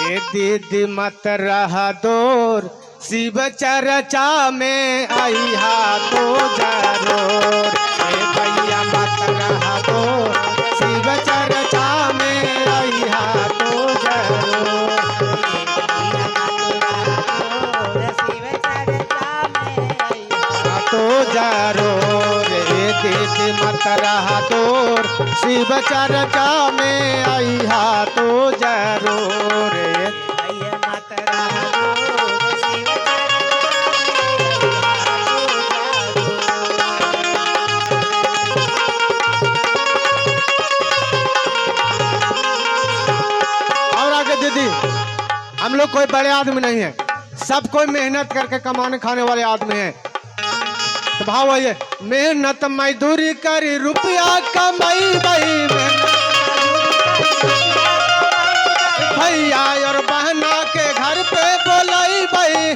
ए दीदी मत रहा दूर, शिव चर्चा में आई हा तो जरूर। ए भैया मत रहा दूर, शिव चर्चा में आई हा तो जरूर। तो जरूर ए दीदी मत रहा दूर, शिव चर्चा में आई हा तो जरूर। और आगे दीदी, हम लोग कोई बड़े आदमी नहीं है, सब कोई मेहनत करके कमाने खाने वाले आदमी हैं। तो भाव है मेहनत मजदूरी करी रुपया कमाई भाई, भैया और बहना के घर पे बोलाई भाई।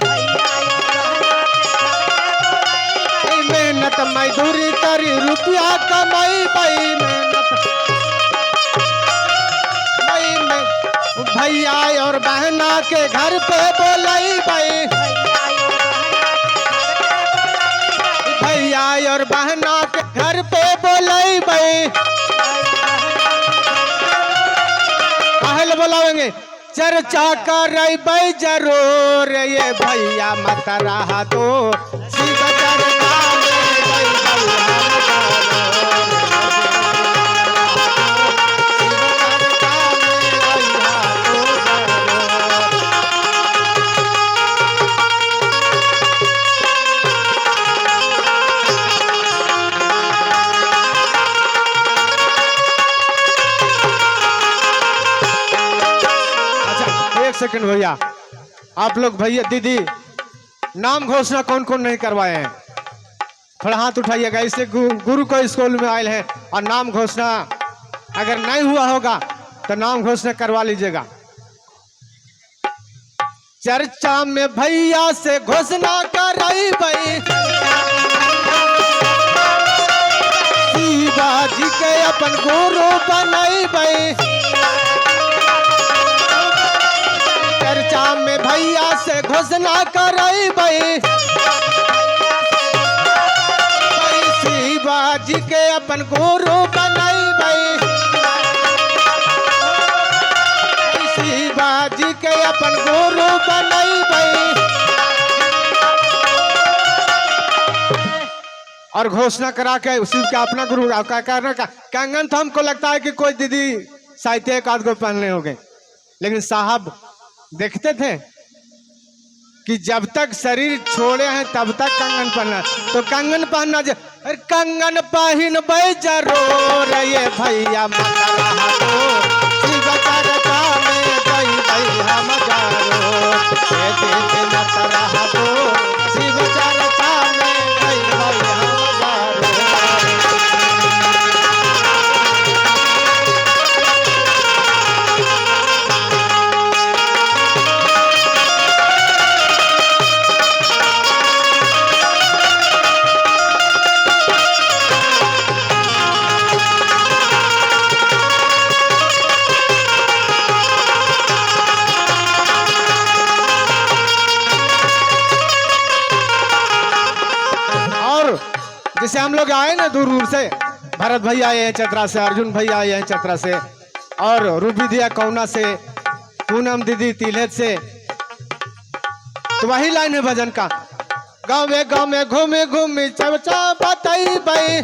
मेहनत मजदूरी करी रुपया कमाई भाई, भैया और बहना के घर पे बोलाई भाई। भैया और बहना के घर पे बोलाई भाई। कहल बोलावेंगे चर्चा कर भाई जरूर, ये भैया मत रहा तो शिव चर्चा में भाई सेकंड भैया, आप लोग भैया दीदी नाम घोषणा कौन कौन नहीं करवाए हैं, थोड़ा हाथ उठाइएगा। इससे गुरु को स्कूल में आए हैं और नाम घोषणा अगर नहीं हुआ होगा तो नाम घोषणा करवा लीजिएगा। चर्चा में भैया से घोषणा कराई भाई, शिवाजी के अपन गुरु बनाई भाई। चर्चा में भैया से घोषणा कराई भाई, शिवाजी के अपन गुरु बनाई भाई। शिवाजी के अपन गुरु बनाई भाई। और घोषणा करा के शिव का अपना गुरु करने का कंगन तो हमको लगता है कि कोई दीदी साहित्य एक आध को पहनने हो गए, लेकिन साहब देखते थे कि जब तक शरीर छोड़े हैं तब तक कंगन पहनना, तो कंगन पहनना अरे कंगन पहन भाई जरूर, ये भैया मत रहा तो शिव चर्चा में गई भाई हम जरूर। ये दीदी मत रहा तो शिव चर्चा में गई भाई हम जरूर। जैसे हम लोग आए ना दूर दूर से, भरत भैया आए हैं चतरा से, अर्जुन भैया आए हैं चतरा से, और रूबी दिया कौना से, पूनम दीदी तिलहट से, तो वही लाइन है भजन का। गाँव में घूमे घूमे चर्चा बताई भाई,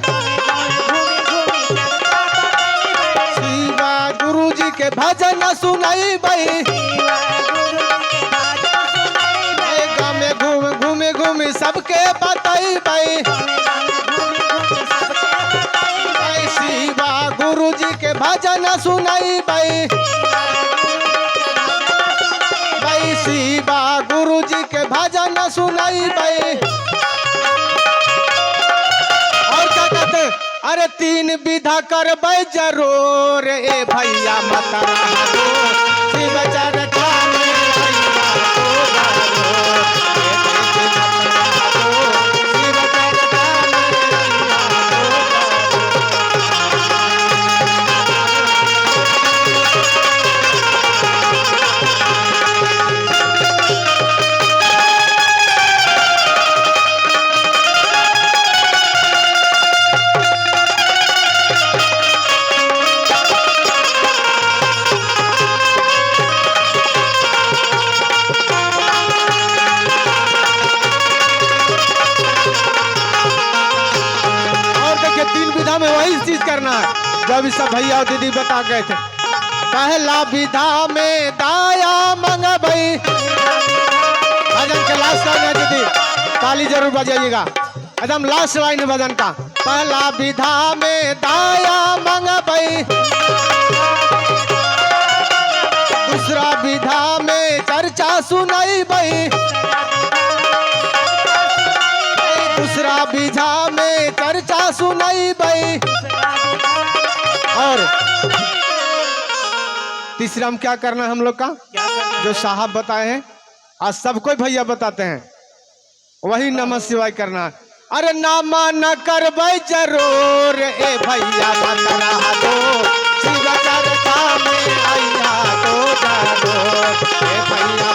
शिवा गुरु जी के भजन सुनाई भाई। गाँव में घूमे घूमे सबके बताई भाई, शिवा गुरु जी के भजन सुनाई भाई। शिवा गुरु जी के भजन सुनाई भाई। और क्या कहते, अरे तीन विधा कर जरूर, ए भैया मत रहा दो शिव चर्चा में जब सब भैया और दीदी बता गए थे, पहला विधा में दाया मंगबई। भजन के लास्ट लाइन है दीदी, ताली जरूर बजाइएगा, एकदम लास्ट लाइन है भजन का। पहला विधा में दाया मंगबई, दूसरा विधा में चर्चा सुनाई बई, दूसरा विधा में चर्चा सुनाई बई, और तीसरा हम क्या करना है हम लोग का, जो साहब बताए हैं, आज सब कोई भैया बताते हैं, वही नमः शिवाय करना है। अरे नामा न करबै जरूर ए भैया बतरा दो, शिव चर्चा में आइया तो जरूर ए भैया